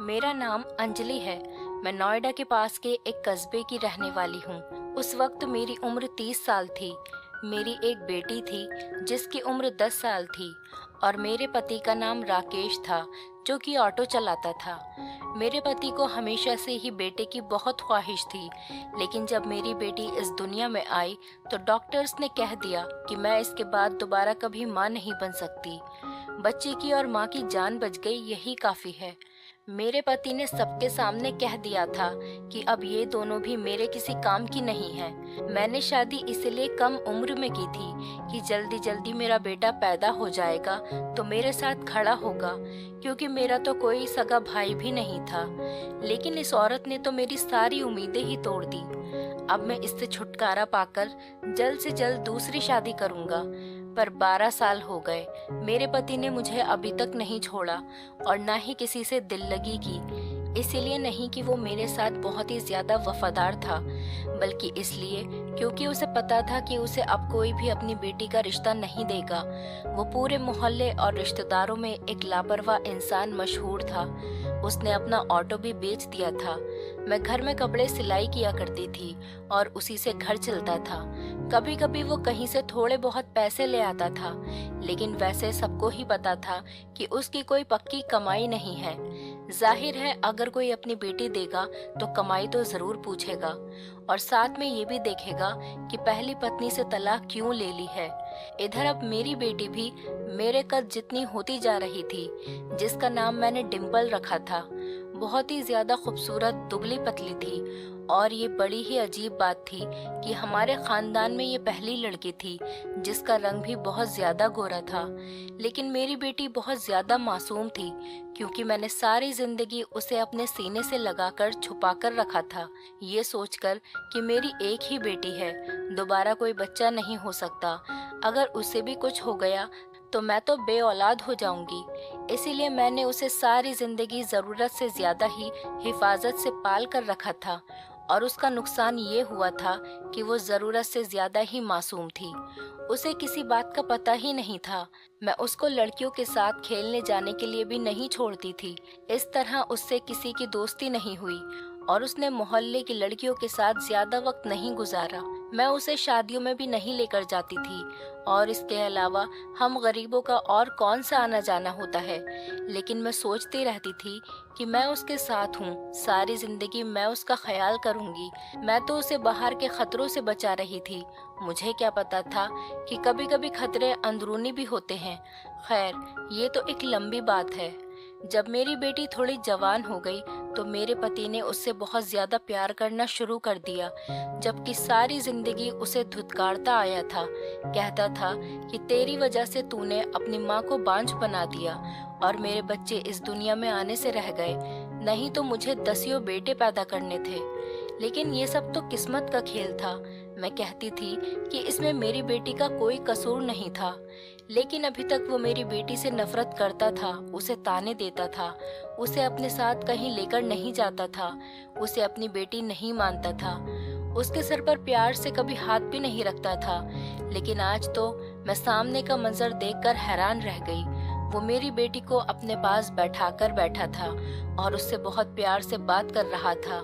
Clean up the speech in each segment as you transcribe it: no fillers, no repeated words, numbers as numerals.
मेरा नाम अंजलि है। मैं नोएडा के पास के एक कस्बे की रहने वाली हूँ। उस वक्त मेरी उम्र 30 साल थी। मेरी एक बेटी थी जिसकी उम्र 10 साल थी और मेरे पति का नाम राकेश था, जो कि ऑटो चलाता था। मेरे पति को हमेशा से ही बेटे की बहुत ख्वाहिश थी, लेकिन जब मेरी बेटी इस दुनिया में आई तो डॉक्टर्स ने कह दिया कि मैं इसके बाद दोबारा कभी माँ नहीं बन सकती। बच्चे की और माँ की जान बच गई, यही काफ़ी है। मेरे पति ने सबके सामने कह दिया था कि अब ये दोनों भी मेरे किसी काम की नहीं है। मैंने शादी इसलिए कम उम्र में की थी कि जल्दी जल्दी मेरा बेटा पैदा हो जाएगा तो मेरे साथ खड़ा होगा, क्योंकि मेरा तो कोई सगा भाई भी नहीं था। लेकिन इस औरत ने तो मेरी सारी उम्मीदें ही तोड़ दी। अब मैं इससे छुटकारा पाकर जल्द से जल्द दूसरी शादी करूंगा। पर 12 साल हो गए, मेरे पति ने मुझे अभी तक नहीं छोड़ा और ना ही किसी से दिल लगी की। इसीलिए नहीं कि वो मेरे साथ बहुत ही ज्यादा वफादार था, बल्कि इसलिए क्योंकि उसे पता था कि उसे अब कोई भी अपनी बेटी का रिश्ता नहीं देगा। वो पूरे मोहल्ले और रिश्तेदारों में एक लापरवाह इंसान मशहूर था। उसने अपना ऑटो भी बेच दिया था। मैं घर में कपड़े सिलाई किया करती थी और उसी से घर चलता था। कभी कभी वो कहीं से थोड़े बहुत पैसे ले आता था, लेकिन वैसे सबको ही पता था कि उसकी कोई पक्की कमाई नहीं है। जाहिर है, अगर कोई अपनी बेटी देगा तो कमाई तो जरूर पूछेगा और साथ में ये भी देखेगा कि पहली पत्नी से तलाक क्यों ले ली है। इधर अब मेरी बेटी भी मेरे कद जितनी होती जा रही थी, जिसका नाम मैंने डिम्पल रखा था। बहुत ही ज्यादा खूबसूरत, दुबली पतली थी और ये बड़ी ही अजीब बात थी कि हमारे खानदान में ये पहली लड़की थी जिसका रंग भी बहुत ज्यादा गोरा था। लेकिन मेरी बेटी बहुत ज्यादा मासूम थी, क्योंकि मैंने सारी जिंदगी उसे अपने सीने से लगाकर छुपा कर रखा था, ये सोचकर कि मेरी एक ही बेटी है, दोबारा कोई बच्चा नहीं हो सकता। अगर उसे भी कुछ हो गया तो मैं तो बे औलाद हो जाऊंगी। इसीलिए मैंने उसे सारी जिंदगी जरूरत से ज्यादा ही हिफाजत से पाल कर रखा था और उसका नुकसान ये हुआ था कि वो जरूरत से ज्यादा ही मासूम थी। उसे किसी बात का पता ही नहीं था। मैं उसको लड़कियों के साथ खेलने जाने के लिए भी नहीं छोड़ती थी। इस तरह उससे किसी की दोस्ती नहीं हुई और उसने मोहल्ले की लड़कियों के साथ ज्यादा वक्त नहीं गुजारा। मैं उसे शादियों में भी नहीं लेकर जाती थी और इसके अलावा हम गरीबों का और कौन सा आना जाना होता है। लेकिन मैं सोचती रहती थी कि मैं उसके साथ हूँ, सारी जिंदगी मैं उसका ख्याल करूँगी। मैं तो उसे बाहर के खतरों से बचा रही थी। मुझे क्या पता था कि कभी कभी खतरे अंदरूनी भी होते हैं। खैर, ये तो एक लंबी बात है। जब मेरी बेटी थोड़ी जवान हो गई तो मेरे पति ने उससे बहुत ज्यादा प्यार करना शुरू कर दिया, जबकि सारी जिंदगी उसे धुतकारता आया था। कहता था कि तेरी वजह से तूने अपनी माँ को बांझ बना दिया और मेरे बच्चे इस दुनिया में आने से रह गए, नहीं तो मुझे 10 बेटे पैदा करने थे। लेकिन ये सब तो किस्मत का खेल था। मैं कहती थी कि इसमें मेरी बेटी का कोई कसूर नहीं था, लेकिन अभी तक वो मेरी बेटी से नफरत करता था, उसे ताने देता था, उसे अपने साथ कहीं लेकर नहीं जाता था, उसे अपनी बेटी नहीं मानता था, उसके सर पर प्यार से कभी हाथ भी नहीं रखता था। लेकिन आज तो मैं सामने का मंजर देखकर हैरान रह गई। वो मेरी बेटी को अपने पास बैठाकर बैठा था और उससे बहुत प्यार से बात कर रहा था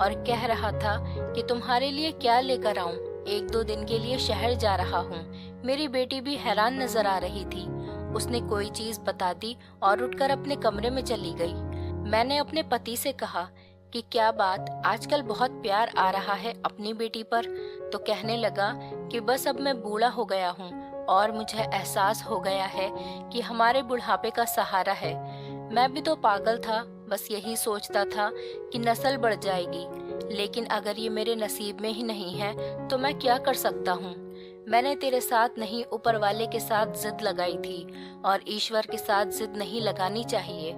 और कह रहा था कि तुम्हारे लिए क्या लेकर आऊं, 1-2 दिन के लिए शहर जा रहा हूँ। मेरी बेटी भी हैरान नजर आ रही थी। उसने कोई चीज बता दी और उठकर अपने कमरे में चली गई। मैंने अपने पति से कहा कि क्या बात, आजकल बहुत प्यार आ रहा है अपनी बेटी पर। तो कहने लगा कि बस अब मैं बूढ़ा हो गया हूँ और मुझे एहसास हो गया है कि हमारे बुढ़ापे का सहारा है। मैं भी तो पागल था, बस यही सोचता था कि नस्ल बढ़ जाएगी, लेकिन अगर ये मेरे नसीब में ही नहीं है तो मैं क्या कर सकता हूँ। मैंने तेरे साथ नहीं, ऊपर वाले के साथ जिद लगाई थी और ईश्वर के साथ जिद नहीं लगानी चाहिए।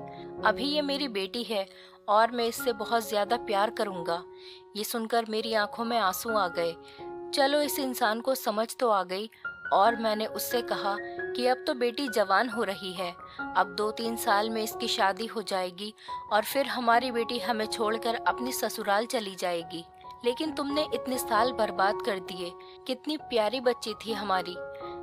अभी ये मेरी बेटी है और मैं इससे बहुत ज्यादा प्यार करूंगा। ये सुनकर मेरी आंखों में आंसू आ गए। चलो, इस इंसान को समझ तो आ गई और मैंने उससे कहा कि अब तो बेटी जवान हो रही है, अब 2-3 साल में इसकी शादी हो जाएगी और फिर हमारी बेटी हमें छोड़कर अपनी ससुराल चली जाएगी। लेकिन तुमने इतने साल बर्बाद कर दिए। कितनी प्यारी बच्ची थी हमारी।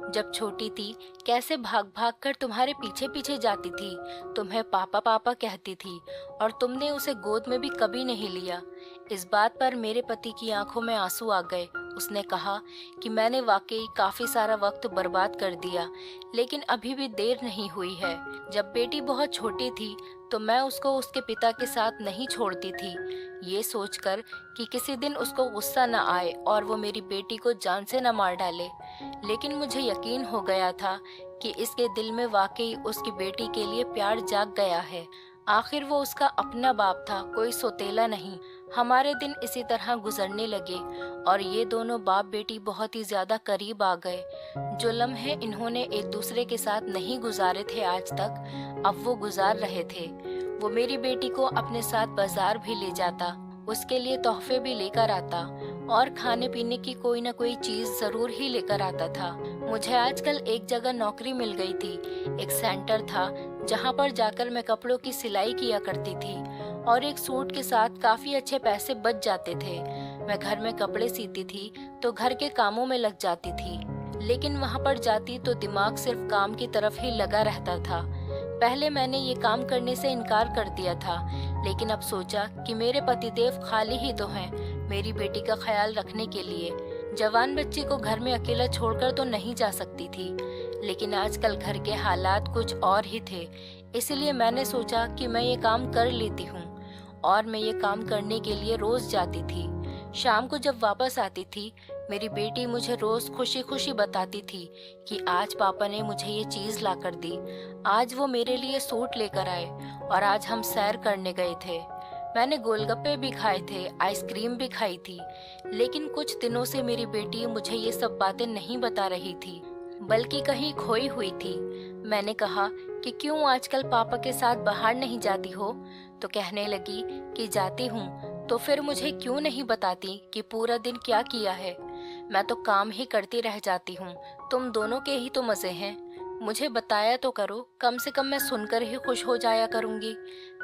जब छोटी थी कैसे भाग भाग कर तुम्हारे पीछे पीछे जाती थी, तुम्हें पापा पापा कहती थी और तुमने उसे गोद में भी कभी नहीं लिया। इस बात पर मेरे पति की आंखों में आंसू आ गए। उसने कहा कि मैंने वाकई काफी सारा वक्त बर्बाद कर दिया, लेकिन अभी भी देर नहीं हुई है। जब बेटी बहुत छोटी थी तो मैं उसको उसके पिता के साथ नहीं छोड़ती थी, ये सोचकर कि किसी दिन उसको गुस्सा न आए और वो मेरी बेटी को जान से न मार डाले। लेकिन मुझे यकीन हो गया था कि इसके दिल में वाकई उसकी बेटी के लिए प्यार जाग गया है। आखिर वो उसका अपना बाप था, कोई सौतेला नहीं। हमारे दिन इसी तरह गुजरने लगे और ये दोनों बाप बेटी बहुत ही ज्यादा करीब आ गए। जो लम्हे इन्होंने एक दूसरे के साथ नहीं गुजारे थे आज तक, अब वो गुजार रहे थे। वो मेरी बेटी को अपने साथ बाजार भी ले जाता, उसके लिए तोहफे भी लेकर आता और खाने पीने की कोई ना कोई चीज जरूर ही लेकर आता था। मुझे आजकल एक जगह नौकरी मिल गई थी। एक सेंटर था जहाँ पर जाकर मैं कपड़ों की सिलाई किया करती थी और एक सूट के साथ काफी अच्छे पैसे बच जाते थे। मैं घर में कपड़े सीती थी तो घर के कामों में लग जाती थी, लेकिन वहाँ पर जाती तो दिमाग सिर्फ काम की तरफ ही लगा रहता था। पहले मैंने ये काम करने से इनकार कर दिया था, लेकिन अब सोचा कि मेरे पतिदेव खाली ही तो हैं मेरी बेटी का ख्याल रखने के लिए। जवान बच्ची को घर में अकेला छोड़कर तो नहीं जा सकती थी, लेकिन आजकल घर के हालात कुछ और ही थे। इसलिए मैंने सोचा कि मैं ये काम कर लेती हूँ और मैं ये काम करने के लिए रोज जाती थी। शाम को जब वापस आती थी, मेरी बेटी मुझे रोज खुशी खुशी बताती थी कि आज पापा ने मुझे ये चीज ला कर दी, आज वो मेरे लिए सूट लेकर आए और आज हम सैर करने गए थे। मैंने गोलगप्पे भी खाए थे, आइसक्रीम भी खाई थी, लेकिन कुछ दिनों से मेरी बेटी मुझे ये सब बातें नहीं बता रही थी, बल्कि कहीं खोई हुई थी। मैंने कहा कि क्यों आजकल पापा के साथ बाहर नहीं जाती हो? तो कहने लगी कि जाती हूँ, तो फिर मुझे क्यों नहीं बताती कि पूरा दिन क्या किया है? मैं तो काम ही करती रह जाती हूँ, तुम दोनों के ही तो मजे हैं। मुझे बताया तो करो, कम से कम मैं सुनकर ही खुश हो जाया करूँगी।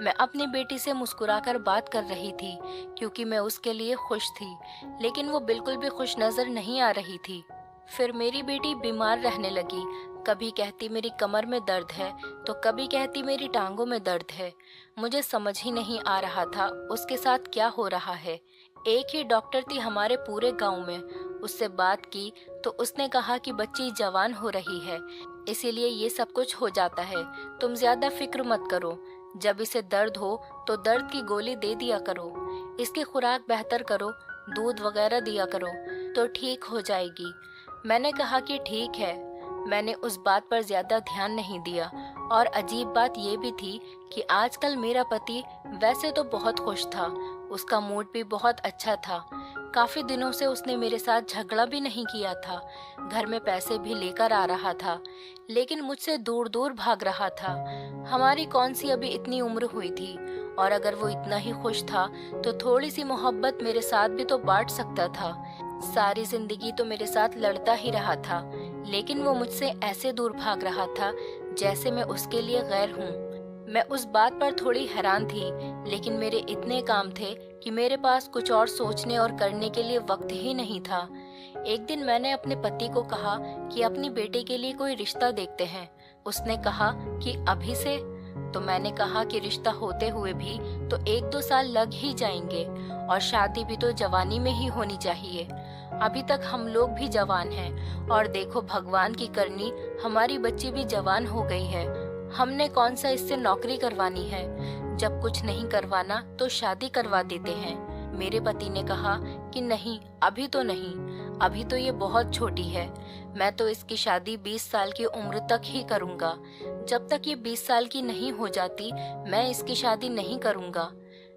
मैं अपनी बेटी से मुस्कुराकर बात कर रही थी क्योंकि मैं उसके लिए खुश थी, लेकिन वो बिल्कुल भी खुश नजर नहीं आ रही थी। फिर मेरी बेटी बीमार रहने लगी। कभी कहती मेरी कमर में दर्द है तो कभी कहती मेरी टांगों में दर्द है। मुझे समझ ही नहीं आ रहा था उसके साथ क्या हो रहा है। एक ही डॉक्टर थी हमारे पूरे गांव में, उससे बात की तो उसने कहा कि बच्ची जवान हो रही है, इसीलिए ये सब कुछ हो जाता है। तुम ज्यादा फिक्र मत करो, जब इसे दर्द हो तो दर्द की गोली दे दिया करो, इसकी खुराक बेहतर करो, दूध वगैरह दिया करो तो ठीक हो जाएगी। मैंने कहा कि ठीक है। मैंने उस बात पर ज्यादा ध्यान नहीं दिया और अजीब बात ये भी थी कि आजकल मेरा पति वैसे तो बहुत खुश था, उसका मूड भी बहुत अच्छा था। काफी दिनों से उसने मेरे साथ झगड़ा भी नहीं किया था, घर में पैसे भी लेकर आ रहा था, लेकिन मुझसे दूर दूर भाग रहा था। हमारी कौन सी अभी इतनी उम्र हुई थी, और अगर वो इतना ही खुश था तो थोड़ी सी मोहब्बत मेरे साथ भी तो बांट सकता था। सारी जिंदगी तो मेरे साथ लड़ता ही रहा था, लेकिन वो मुझसे ऐसे दूर भाग रहा था जैसे मैं उसके लिए गैर हूँ। मैं उस बात पर थोड़ी हैरान थी, लेकिन मेरे इतने काम थे कि मेरे पास कुछ और सोचने और करने के लिए वक्त ही नहीं था। एक दिन मैंने अपने पति को कहा कि अपनी बेटे के लिए कोई रिश्ता देखते हैं। उसने कहा कि अभी से? तो मैंने कहा कि रिश्ता होते हुए भी तो 1-2 साल लग ही जाएंगे और शादी भी तो जवानी में ही होनी चाहिए। अभी तक हम लोग भी जवान हैं और देखो भगवान की करनी, हमारी बच्ची भी जवान हो गई है। हमने कौन सा इससे नौकरी करवानी है? जब कुछ नहीं करवाना तो शादी करवा देते हैं। मेरे पति ने कहा कि नहीं, अभी तो नहीं, अभी तो ये बहुत छोटी है। मैं तो इसकी शादी 20 साल की उम्र तक ही करूंगा। जब तक ये 20 साल की नहीं हो जाती मैं इसकी शादी नहीं करूंगा।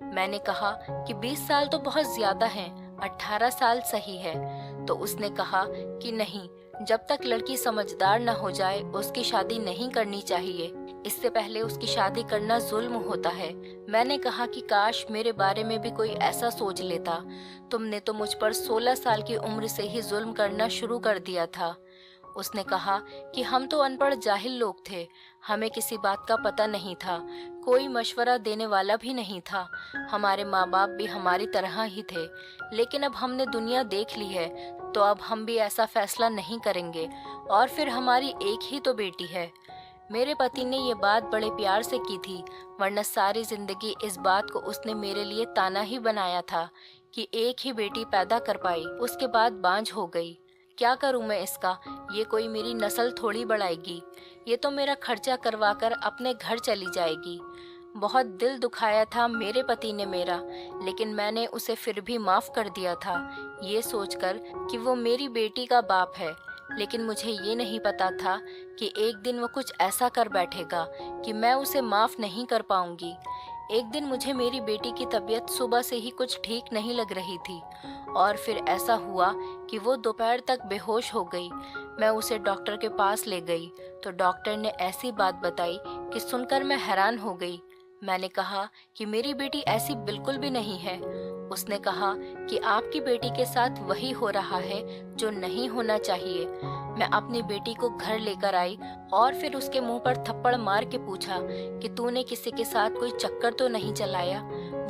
मैंने कहा कि 20 साल तो बहुत ज्यादा हैं, 18 साल सही है। तो उसने कहा कि नहीं, जब तक लड़की समझदार न हो जाए उसकी शादी नहीं करनी चाहिए, इससे पहले उसकी शादी करना जुल्म होता है। मैंने कहा कि काश मेरे बारे में भी कोई ऐसा सोच लेता। तुमने तो मुझ पर 16 साल की उम्र से ही जुल्म करना शुरू कर दिया था। उसने कहा कि हम तो अनपढ़ जाहिल लोग थे, हमें किसी बात का पता नहीं था, कोई मशवरा देने वाला भी नहीं था। हमारे माँ बाप भी हमारी तरह ही थे, लेकिन अब हमने दुनिया देख ली है तो अब हम भी ऐसा फैसला नहीं करेंगे और फिर हमारी एक ही तो बेटी है। मेरे पति ने ये बात बड़े प्यार से की थी, वरना सारी जिंदगी इस बात को उसने मेरे लिए ताना ही बनाया था कि एक ही बेटी पैदा कर पाई, उसके बाद बांझ हो गई। क्या करूं मैं इसका? ये कोई मेरी नस्ल थोड़ी बढ़ाएगी, ये तो मेरा खर्चा करवा कर अपने घर चली जाएगी। बहुत दिल दुखाया था मेरे पति ने मेरा, लेकिन मैंने उसे फिर भी माफ कर दिया था, ये सोचकर कि वो मेरी बेटी का बाप है। लेकिन मुझे ये नहीं पता था कि एक दिन वो कुछ ऐसा कर बैठेगा कि मैं उसे माफ नहीं कर पाऊंगी। एक दिन मुझे मेरी बेटी की तबीयत सुबह से ही कुछ ठीक नहीं लग रही थी और फिर ऐसा हुआ कि वो दोपहर तक बेहोश हो गई। मैं उसे डॉक्टर के पास ले गई तो डॉक्टर ने ऐसी बात बताई कि सुनकर मैं हैरान हो गई। मैंने कहा कि मेरी बेटी ऐसी बिल्कुल भी नहीं है। उसने कहा कि आपकी बेटी के साथ वही हो रहा है जो नहीं होना चाहिए। मैं अपनी बेटी को घर लेकर आई और फिर उसके मुंह पर थप्पड़ मार के पूछा कि तूने किसी के साथ कोई चक्कर तो नहीं चलाया।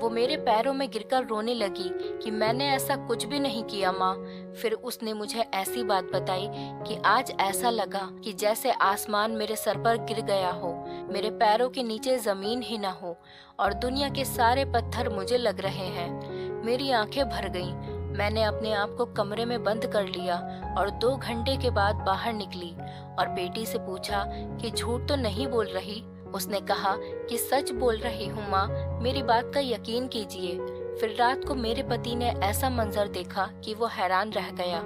वो मेरे पैरों में गिरकर रोने लगी कि मैंने ऐसा कुछ भी नहीं किया माँ। फिर उसने मुझे ऐसी बात बताई कि आज ऐसा लगा कि जैसे आसमान मेरे सर पर गिर गया हो, मेरे पैरों के नीचे जमीन ही ना हो और दुनिया के सारे पत्थर मुझे लग रहे हैं। मेरी आंखें भर गईं। मैंने अपने आप को कमरे में बंद कर लिया और 2 घंटे के बाद बाहर निकली और बेटी से पूछा कि झूठ तो नहीं बोल रही। उसने कहा कि सच बोल रही हूँ माँ, मेरी बात का यकीन कीजिए। फिर रात को मेरे पति ने ऐसा मंजर देखा कि वो हैरान रह गया।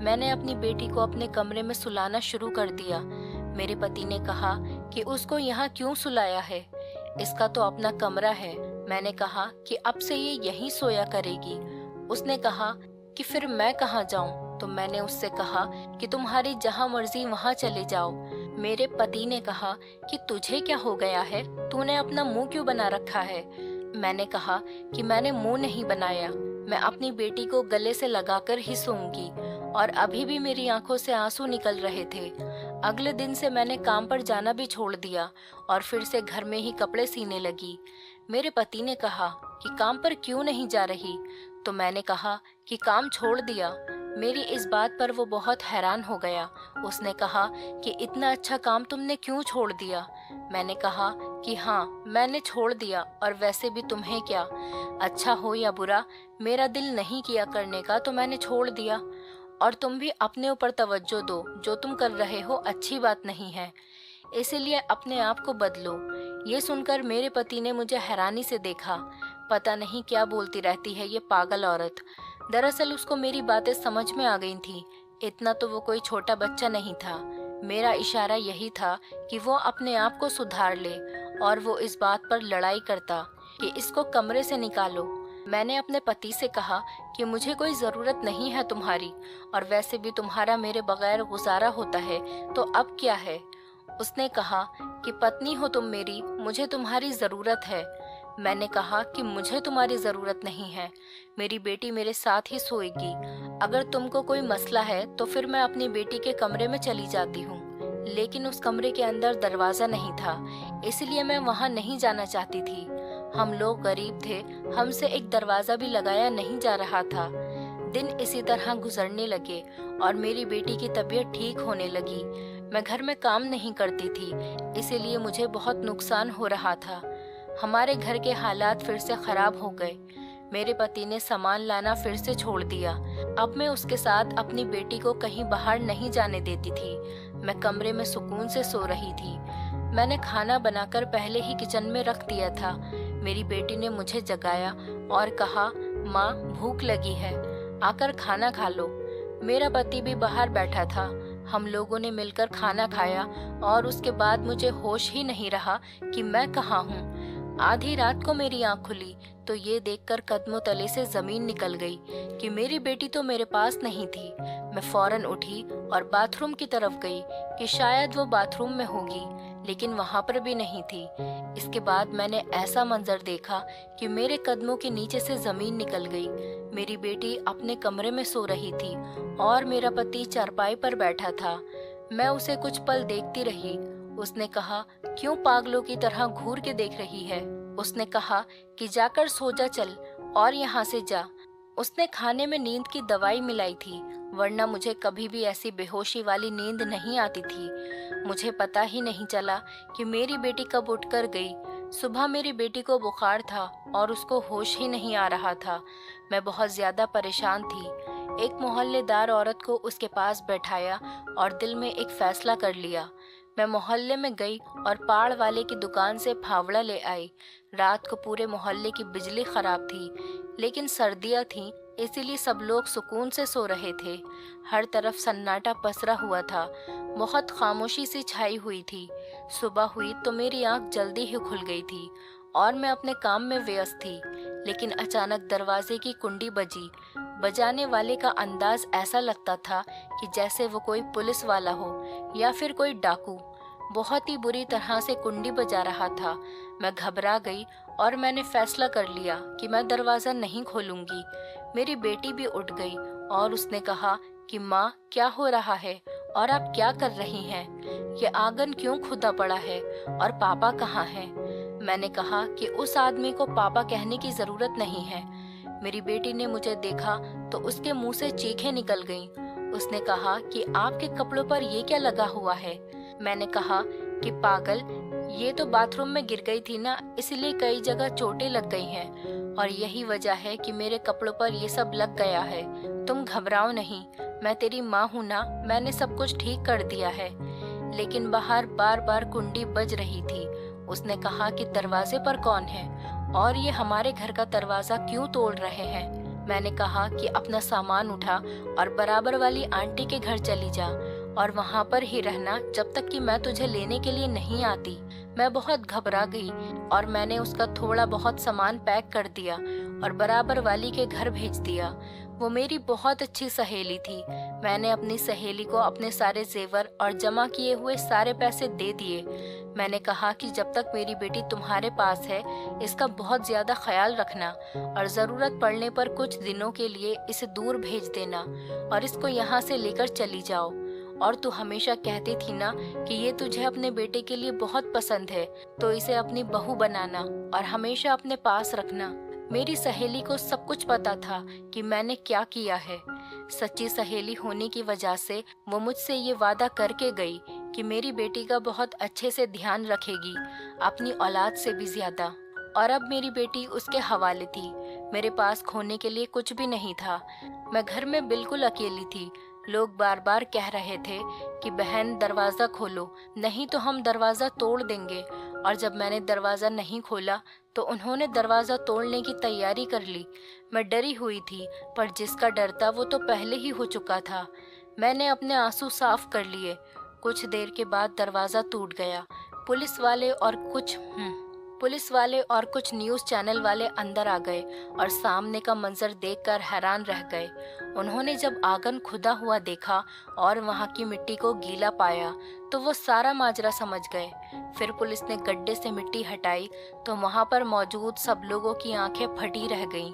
मैंने अपनी बेटी को अपने कमरे में सुलाना शुरू कर दिया। मेरे पति ने कहा कि उसको यहाँ क्यों सुलाया है, इसका तो अपना कमरा है। मैंने कहा कि अब से ये यहीं सोया करेगी। उसने कहा कि फिर मैं कहाँ जाऊं? तो मैंने उससे कहा कि तुम्हारी जहाँ मर्जी वहाँ चले जाओ। मेरे पति ने कहा कि तुझे क्या हो गया है, तूने अपना मुंह क्यों बना रखा है? मैंने कहा कि मैंने मुंह नहीं बनाया, मैं अपनी बेटी को गले से लगाकर ही सोऊंगी। और अभी भी मेरी आंखों से आंसू निकल रहे थे। अगले दिन से मैंने काम पर जाना भी छोड़ दिया और फिर से घर में ही कपड़े सीने लगी। मेरे पति ने कहा कि काम पर क्यों नहीं जा रही? तो मैंने कहा कि काम छोड़ दिया। मेरी इस बात पर वो बहुत हैरान हो गया। उसने कहा कि इतना अच्छा काम तुमने क्यों छोड़ दिया? मैंने कहा कि हाँ, मैंने छोड़ दिया, और वैसे भी तुम्हें क्या, अच्छा हो या बुरा, मेरा दिल नहीं किया करने का तो मैंने छोड़ दिया। और तुम भी अपने ऊपर तवज्जो दो, जो तुम कर रहे हो अच्छी बात नहीं है, इसीलिए अपने आप को बदलो। ये सुनकर मेरे पति ने मुझे हैरानी से देखा। पता नहीं क्या बोलती रहती है ये पागल औरत। दरअसल उसको मेरी बातें समझ में आ गई थी। इतना तो वो कोई छोटा बच्चा नहीं था। मेरा इशारा यही था कि वो अपने आप को सुधार ले और वो इस बात पर लड़ाई करता कि इसको कमरे से निकालो। मैंने अपने पति से कहा कि मुझे कोई ज़रूरत नहीं है तुम्हारी, और वैसे भी तुम्हारा मेरे बगैर गुजारा होता है, तो अब क्या है? उसने कहा कि पत्नी हो तुम मेरी, मुझे तुम्हारी ज़रूरत है। मैंने कहा कि मुझे तुम्हारी ज़रूरत नहीं है, मेरी बेटी मेरे साथ ही सोएगी। अगर तुमको कोई मसला है तो फिर मैं अपनी बेटी के कमरे में चली जाती हूँ। लेकिन उस कमरे के अंदर दरवाज़ा नहीं था, इसलिए मैं वहाँ नहीं जाना चाहती थी। हम लोग गरीब थे, हमसे एक दरवाज़ा भी लगाया नहीं जा रहा था। दिन इसी तरह गुजरने लगे और मेरी बेटी की तबीयत ठीक होने लगी। मैं घर में काम नहीं करती थी, इसीलिए मुझे बहुत नुकसान हो रहा था। हमारे घर के हालात फिर से खराब हो गए। मेरे पति ने सामान लाना फिर से छोड़ दिया। अब मैं उसके साथ अपनी बेटी को कहीं बाहर नहीं जाने देती थी। मैं कमरे में सुकून से सो रही थी। मैंने खाना बनाकर पहले ही किचन में रख दिया था। मेरी बेटी ने मुझे जगाया और कहा, माँ भूख लगी है, आकर खाना खा लो। मेरा पति भी बाहर बैठा था। हम लोगों ने मिलकर खाना खाया और उसके बाद मुझे होश ही नहीं रहा कि मैं कहाँ हूँ। आधी रात को मेरी आँख खुली तो ये देखकर कदमों तले से जमीन निकल गई कि मेरी बेटी तो मेरे पास नहीं थी। मैं फौरन उठी और बाथरूम की तरफ गई कि शायद वो बाथरूम में होगी, लेकिन वहाँ पर भी नहीं थी। इसके बाद मैंने ऐसा मंजर देखा कि मेरे कदमों के नीचे से जमीन निकल गई। मेरी बेटी अपने कमरे में सो रही थी और मेरा पति चारपाई पर बैठा था। मैं उसे कुछ पल देखती रही। उसने कहा, क्यों पागलों की तरह घूर के देख रही है? उसने कहा कि जाकर सो जा चल और यहाँ से जा। उसने खाने में नींद की दवाई मिलाई थी वरना मुझे कभी भी ऐसी बेहोशी वाली नींद नहीं आती थी। मुझे पता ही नहीं चला कि मेरी बेटी कब उठकर गई। सुबह मेरी बेटी को बुखार था और उसको होश ही नहीं आ रहा था। मैं बहुत ज़्यादा परेशान थी। एक मोहल्लेदार औरत को उसके पास बैठाया और दिल में एक फैसला कर लिया। मैं मोहल्ले में गई और पाड़ वाले की दुकान से फावड़ा ले आई। रात को पूरे मोहल्ले की बिजली खराब थी, लेकिन सर्दियाँ थीं, इसीलिए सब लोग सुकून से सो रहे थे। हर तरफ सन्नाटा पसरा हुआ था। बहुत खामोशी सी छाई हुई थी। सुबह हुई तो मेरी आंख जल्दी ही खुल गई थी और मैं अपने काम में व्यस्त थी। लेकिन अचानक दरवाजे की कुंडी बजी। बजाने वाले का अंदाज ऐसा लगता था कि जैसे वो कोई पुलिस वाला हो या फिर कोई डाकू। बहुत ही बुरी तरह से कुंडी बजा रहा था। मैं घबरा गई और मैंने फैसला कर लिया कि मैं दरवाज़ा नहीं खोलूंगी। मेरी बेटी भी उठ गई और उसने कहा कि माँ, क्या हो रहा है और आप क्या कर रही हैं? ये आंगन क्यों खुदा पड़ा है और पापा कहाँ हैं? मैंने कहा कि उस आदमी को पापा कहने की ज़रूरत नहीं है। मेरी बेटी ने मुझे देखा तो उसके मुंह से चीखें निकल गईं। उसने कहा कि आपके कपड़ों पर ये क्या लगा हुआ है? मैंने कहा कि पागल, ये तो बाथरूम में गिर गई थी ना, इसलिए कई जगह चोटें लग गई हैं और यही वजह है कि मेरे कपड़ों पर ये सब लग गया है। तुम घबराओ नहीं, मैं तेरी माँ हूँ ना, मैंने सब कुछ ठीक कर दिया है। लेकिन बाहर बार बार कुंडी बज रही थी। उसने कहा कि दरवाजे पर कौन है और ये हमारे घर का दरवाजा क्यों तोड़ रहे हैं? मैंने कहा कि अपना सामान उठा और बराबर वाली आंटी के घर चली जा और वहाँ पर ही रहना जब तक कि मैं तुझे लेने के लिए नहीं आती। मैं बहुत घबरा गई और मैंने उसका थोड़ा बहुत सामान पैक कर दिया और बराबर वाली के घर भेज दिया। वो मेरी बहुत अच्छी सहेली थी। मैंने अपनी सहेली को अपने सारे जेवर और जमा किए हुए सारे पैसे दे दिए। मैंने कहा कि जब तक मेरी बेटी तुम्हारे पास है, इसका बहुत ज़्यादा ख्याल रखना और ज़रूरत पड़ने पर कुछ दिनों के लिए इसे दूर भेज देना और इसको यहाँ से लेकर चली जाओ। और तू हमेशा कहती थी ना कि ये तुझे अपने बेटे के लिए बहुत पसंद है, तो इसे अपनी बहू बनाना और हमेशा अपने पास रखना। मेरी सहेली को सब कुछ पता था कि मैंने क्या किया है। सच्ची सहेली होने की वजह से वो मुझसे ये वादा करके गई कि मेरी बेटी का बहुत अच्छे से ध्यान रखेगी, अपनी औलाद से भी ज्यादा। और अब मेरी बेटी उसके हवाले थी। मेरे पास खोने के लिए कुछ भी नहीं था। मैं घर में बिल्कुल अकेली थी। लोग बार बार कह रहे थे कि बहन, दरवाज़ा खोलो, नहीं तो हम दरवाज़ा तोड़ देंगे। और जब मैंने दरवाज़ा नहीं खोला तो उन्होंने दरवाज़ा तोड़ने की तैयारी कर ली। मैं डरी हुई थी, पर जिसका डर था वो तो पहले ही हो चुका था। मैंने अपने आंसू साफ कर लिए। कुछ देर के बाद दरवाज़ा टूट गया। पुलिस वाले और कुछ न्यूज़ चैनल वाले अंदर आ गए और सामने का मंजर देखकर हैरान रह गए। उन्होंने जब आंगन खुदा हुआ देखा और वहाँ की मिट्टी को गीला पाया तो वो सारा माजरा समझ गए। फिर पुलिस ने गड्ढे से मिट्टी हटाई तो वहाँ पर मौजूद सब लोगों की आंखें फटी रह गईं।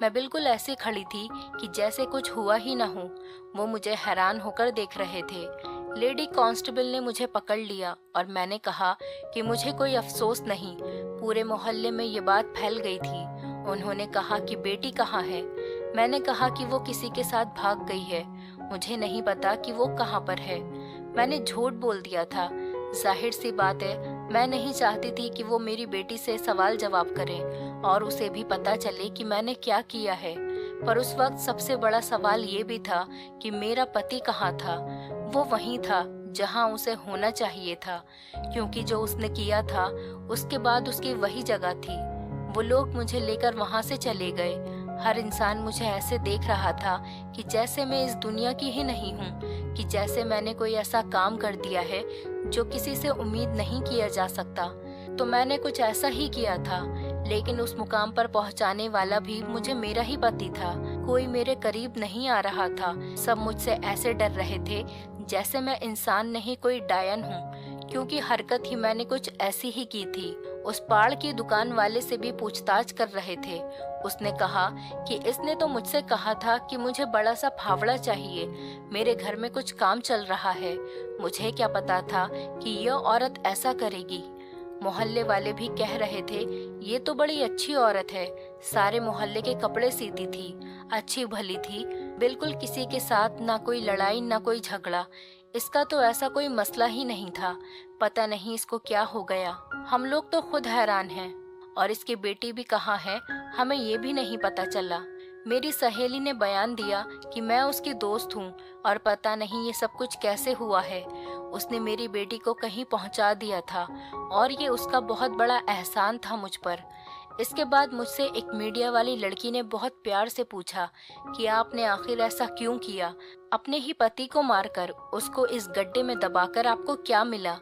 मैं बिल्कुल ऐसे खड़ी थी कि जैसे कुछ हुआ ही ना हो। वो मुझे हैरान होकर देख रहे थे। लेडी कांस्टेबल ने मुझे पकड़ लिया और मैंने कहा कि मुझे कोई अफसोस नहीं। पूरे मोहल्ले में ये बात फैल गई थी। उन्होंने कहा कि बेटी कहाँ है? मैंने कहा कि वो किसी के साथ भाग गई है। मुझे नहीं पता कि वो कहाँ पर है। मैंने झूठ बोल दिया था। जाहिर सी बात है, मैं नहीं चाहती थी कि वो मेरी बेटी से सवाल जवाब करे और उसे भी पता चले कि मैंने क्या किया है। पर उस वक्त सबसे बड़ा सवाल ये भी था कि मेरा पति कहाँ था। वो वहीं था जहां उसे होना चाहिए था, क्योंकि जो उसने किया था उसके बाद उसकी वही जगह थी। वो लोग मुझे लेकर वहां से चले गए। हर इंसान मुझे ऐसे देख रहा था कि जैसे मैं इस दुनिया की ही नहीं हूँ, कि जैसे मैंने कोई ऐसा काम कर दिया है जो किसी से उम्मीद नहीं किया जा सकता। तो मैंने कुछ ऐसा ही किया था, लेकिन उस मुकाम पर पहुंचाने वाला भी मुझे मेरा ही पति था। कोई मेरे करीब नहीं आ रहा था। सब मुझसे ऐसे डर रहे थे जैसे मैं इंसान नहीं कोई डायन हूँ, क्योंकि हरकत ही मैंने कुछ ऐसी ही की थी। उस पाड़ की दुकान वाले से भी पूछताछ कर रहे थे। उसने कहा कि इसने तो मुझसे कहा था कि मुझे बड़ा सा फावड़ा चाहिए, मेरे घर में कुछ काम चल रहा है। मुझे क्या पता था कि यह औरत ऐसा करेगी। मोहल्ले वाले भी कह रहे थे, ये तो बड़ी अच्छी औरत है, सारे मोहल्ले के कपड़े सीती थी, अच्छी भली थी, बिल्कुल किसी के साथ ना कोई लड़ाई ना कोई झगड़ा। इसका तो ऐसा कोई मसला ही नहीं था। पता नहीं इसको क्या हो गया। हम लोग तो खुद हैरान हैं। और इसकी बेटी भी कहाँ है, हमें ये भी नहीं पता चला। मेरी सहेली ने बयान दिया कि मैं उसकी दोस्त हूँ और पता नहीं ये सब कुछ कैसे हुआ है। उसने मेरी बेटी को कहीं पहुँचा दिया था और ये उसका बहुत बड़ा एहसान था मुझ पर। इसके बाद मुझसे एक मीडिया वाली लड़की ने बहुत प्यार से पूछा कि आपने आखिर ऐसा क्यों किया? अपने ही पति को मारकर उसको इस गड्ढे में दबाकर आपको क्या मिला?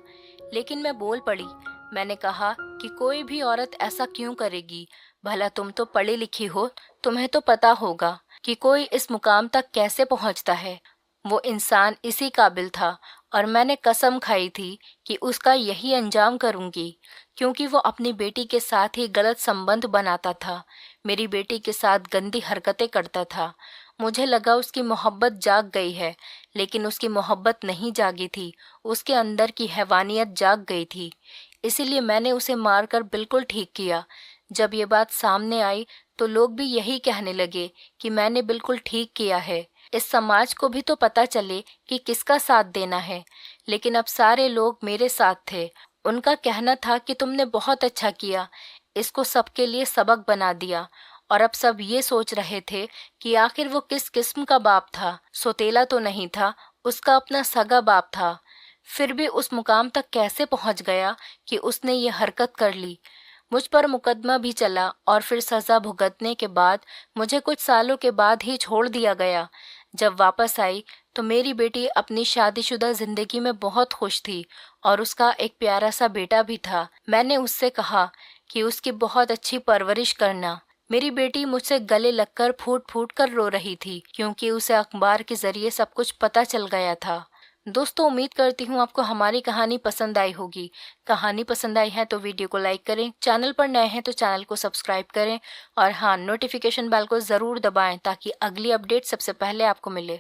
लेकिन मैं बोल पड़ी। मैंने कहा कि कोई भी औरत ऐसा क्यों करेगी? भला तुम तो पढ़ी लिखी हो, तुम्हें तो पता होगा कि कोई इस मुकाम तक कैसे पहुंचता है। वो इंसान इसी काबिल था और मैंने कसम खाई थी कि उसका यही अंजाम करूंगी, क्योंकि वो अपनी बेटी के साथ ही गलत संबंध बनाता था, मेरी बेटी के साथ गंदी हरकतें करता था। मुझे लगा उसकी मोहब्बत जाग गई है, लेकिन उसकी मोहब्बत नहीं जागी थी, उसके अंदर की हैवानियत जाग गई थी। इसीलिए मैंने उसे मारकर बिल्कुल ठीक किया। जब ये बात सामने आई तो लोग भी यही कहने लगे कि मैंने बिल्कुल ठीक किया है। इस समाज को भी तो पता चले कि किसका साथ देना है। लेकिन अब सारे लोग मेरे साथ थे। उनका कहना था कि तुमने बहुत अच्छा किया, इसको सबके लिए सबक बना दिया। और अब सब ये सोच रहे थे कि आखिर वो किस किस्म का बाप था। सौतेला तो नहीं था, उसका अपना सगा बाप था। फिर भी उस मुकाम तक कैसे पहुंच गया कि उसने ये हरकत कर ली। मुझ पर मुकदमा भी चला और फिर सज़ा भुगतने के बाद मुझे कुछ सालों के बाद ही छोड़ दिया गया। जब वापस आई तो मेरी बेटी अपनी शादीशुदा जिंदगी में बहुत खुश थी और उसका एक प्यारा सा बेटा भी था। मैंने उससे कहा कि उसकी बहुत अच्छी परवरिश करना। मेरी बेटी मुझसे गले लगकर फूट फूट कर रो रही थी, क्योंकि उसे अखबार के जरिए सब कुछ पता चल गया था। दोस्तों, उम्मीद करती हूँ आपको हमारी कहानी पसंद आई होगी। कहानी पसंद आई है तो वीडियो को लाइक करें, चैनल पर नए हैं तो चैनल को सब्सक्राइब करें और हाँ, नोटिफिकेशन बेल को ज़रूर दबाएं ताकि अगली अपडेट सबसे पहले आपको मिले।